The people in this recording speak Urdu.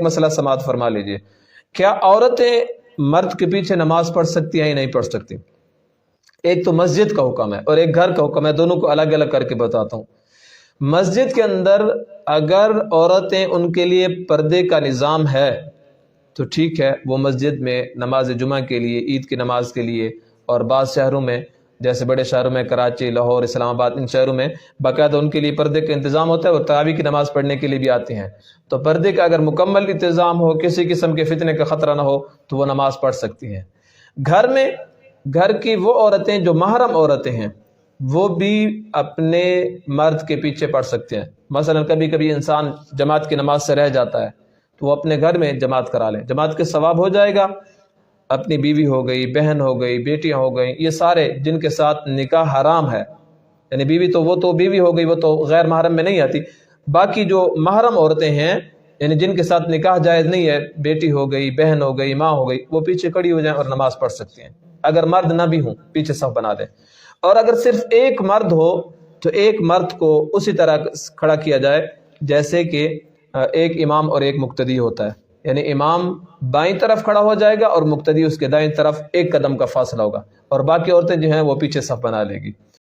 ایک مسئلہ سماعت فرما لیجئے، کیا عورتیں مرد کے پیچھے نماز پڑھ سکتی ہیں یا نہیں پڑھ سکتی؟ ایک تو مسجد کا حکم ہے اور ایک گھر کا حکم ہے، دونوں کو الگ الگ کر کے بتاتا ہوں۔ مسجد کے اندر اگر عورتیں ان کے لیے پردے کا نظام ہے تو ٹھیک ہے، وہ مسجد میں نماز جمعہ کے لیے، عید کی نماز کے لیے، اور بعض شہروں میں جیسے بڑے شہروں میں کراچی، لاہور، اسلام آباد، ان شہروں میں باقاعدہ ان کے لیے پردے کا انتظام ہوتا ہے، وہ تراویح کی نماز پڑھنے کے لیے بھی آتے ہیں۔ تو پردے کا اگر مکمل انتظام ہو، کسی قسم کے فتنے کا خطرہ نہ ہو تو وہ نماز پڑھ سکتی ہیں۔ گھر میں گھر کی وہ عورتیں جو محرم عورتیں ہیں وہ بھی اپنے مرد کے پیچھے پڑھ سکتے ہیں۔ مثلا کبھی کبھی انسان جماعت کی نماز سے رہ جاتا ہے تو وہ اپنے گھر میں جماعت کرا لیں، جماعت کے ثواب ہو جائے گا۔ اپنی بیوی ہو گئی، بہن ہو گئی، بیٹیاں ہو گئیں، یہ سارے جن کے ساتھ نکاح حرام ہے، یعنی بیوی تو وہ تو بیوی ہو گئی، وہ تو غیر محرم میں نہیں آتی، باقی جو محرم عورتیں ہیں یعنی جن کے ساتھ نکاح جائز نہیں ہے، بیٹی ہو گئی، بہن ہو گئی، ماں ہو گئی، وہ پیچھے کھڑی ہو جائیں اور نماز پڑھ سکتی ہیں۔ اگر مرد نہ بھی ہوں پیچھے صف بنا دیں، اور اگر صرف ایک مرد ہو تو ایک مرد کو اسی طرح کھڑا کیا جائے جیسے کہ ایک امام اور ایک مقتدی ہوتا ہے، یعنی امام بائیں طرف کھڑا ہو جائے گا اور مقتدی اس کے دائیں طرف ایک قدم کا فاصلہ ہوگا، اور باقی عورتیں جو ہیں وہ پیچھے صف بنا لے گی۔